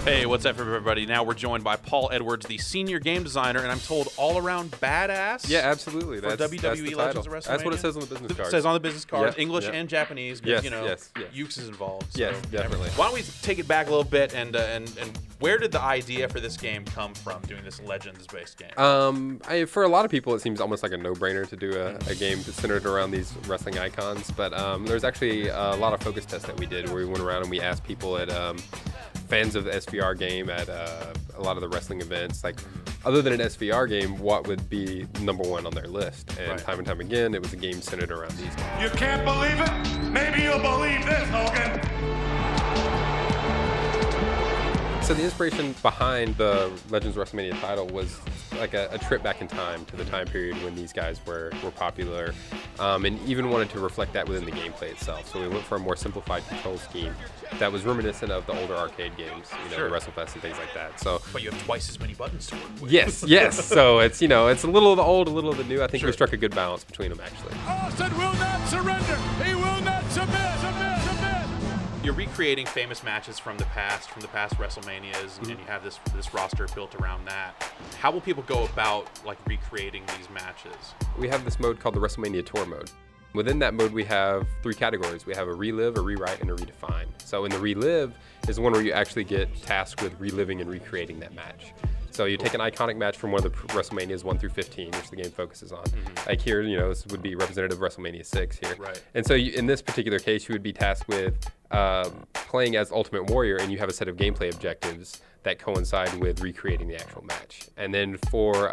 Hey, what's up, everybody? Now we're joined by Paul Edwards, the senior game designer, and I'm told all-around badass. Yeah, absolutely. For WWE Legends of WrestleMania. That's what it says on the business card. It says on the business cards, Yep, English yep. and Japanese. Yes, you know, yes. Ukes is involved. Yes, definitely. Why don't we take it back a little bit and where did the idea for this game come from? Doing this Legends-based game. For a lot of people, it seems almost like a no-brainer to do a game that's centered around these wrestling icons. But there's actually a lot of focus tests that we did where we went around and we asked people at fans of the SVR game at a lot of the wrestling events, like, other than an SVR game, what would be #1 on their list? And time and time again, it was a game centered around these guys. You can't believe it? Maybe you'll believe this, Hogan. So the inspiration behind the Legends WrestleMania title was like a trip back in time to the time period when these guys were popular, and even wanted to reflect that within the gameplay itself. So we went for a more simplified control scheme that was reminiscent of the older arcade games, the WrestleFest and things like that. So, but you have twice as many buttons to work with. Yes. So it's it's a little of the old, a little of the new. I think we struck a good balance between them, actually. Austin will not surrender. He will not submit. You're recreating famous matches from the past WrestleManias, and you have this roster built around that. How will people go about recreating these matches? We have this mode called the WrestleMania Tour mode. Within that mode, we have 3 categories. We have a relive, a rewrite, and a redefine. So in the relive is the one where you actually get tasked with reliving and recreating that match. So you take an iconic match from one of the WrestleManias 1 through 15, which the game focuses on. Like here, this would be representative of WrestleMania 6 here. Right. And so in this particular case, you would be tasked with playing as Ultimate Warrior, and you have a set of gameplay objectives that coincide with recreating the actual match. And then for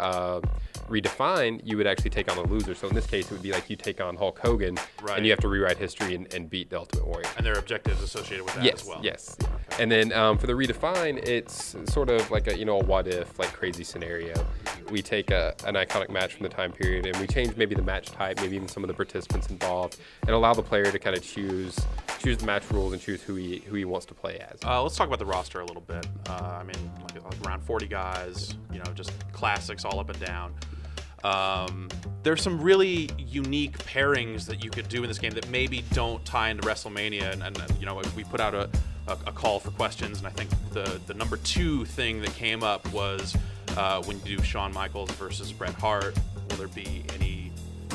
redefine, you would actually take on a loser. So in this case, it would be like you take on Hulk Hogan, and you have to rewrite history and beat the Ultimate Warrior. And there are objectives associated with that as well. Yes. Okay. And then for the redefine, it's sort of like a what if, crazy scenario. We take an iconic match from the time period and we change maybe the match type, maybe even some of the participants involved, and allow the player to kind of choose the match rules and choose who he wants to play as. Let's talk about the roster a little bit. I mean, around 40 guys, just classics all up and down. There's some really unique pairings that you could do in this game that maybe don't tie into WrestleMania, and we put out a call for questions, and I think the #2 thing that came up was when you do Shawn Michaels versus Bret Hart, will you be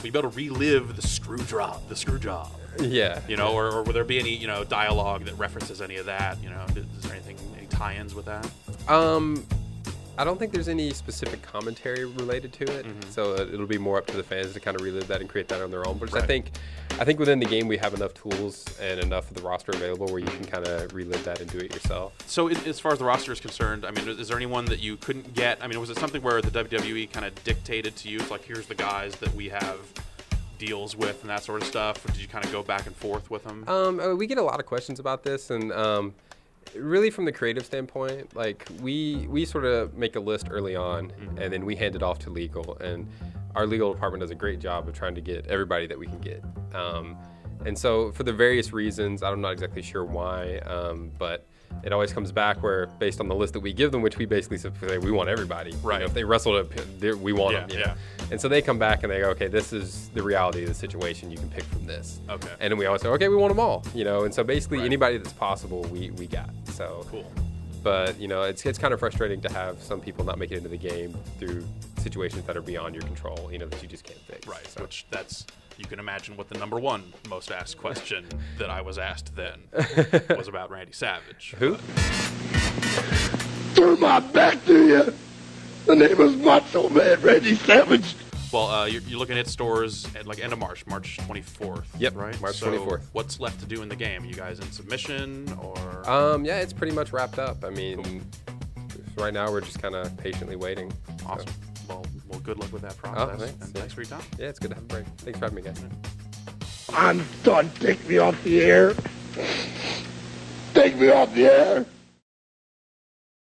able to relive the screw job? Yeah. Or will there be any dialogue that references any of that? Is there any tie-ins with that? I don't think there's any specific commentary related to it, so it'll be more up to the fans to kind of relive that and create that on their own. But I think within the game we have enough tools and enough of the roster available where you can kind of relive that and do it yourself. So as far as the roster is concerned, I mean, is there anyone that you couldn't get? I mean, was it something where the WWE kind of dictated to you, it's like, here's the guys that we have deals with and that sort of stuff? Or did you kind of go back and forth with them? We get a lot of questions about this, and really from the creative standpoint, we sort of make a list early on, and then we hand it off to legal, and our legal department does a great job of trying to get everybody that we can get. And so for the various reasons, I'm not exactly sure why, but it always comes back where, based on the list that we give them, which we basically say we want everybody. Right. If they wrestled it, we want them. And so they come back and they go, okay, this is the reality of the situation. You can pick from this. Okay. And then we always say, okay, we want them all. And so basically anybody that's possible, we got. So cool. But it's kind of frustrating to have some people not make it into the game through situations that are beyond your control. That you just can't fix. Right. So. You can imagine what the #1 most asked question that I was asked then was about Randy Savage. Who? Turn my back to you. The name is Macho Man Randy Savage. Well, you're looking at stores at end of March 24th. Yep, right? March so 24th. What's left to do in the game? Are you guys in submission or? Yeah, it's pretty much wrapped up. I mean, right now we're just kind of patiently waiting. Awesome. So. Well, good luck with that process. Oh, thanks. And thanks for your time. Yeah, it's good to have a break. Thanks for having me, guys. I'm done. Take me off the air. Take me off the air.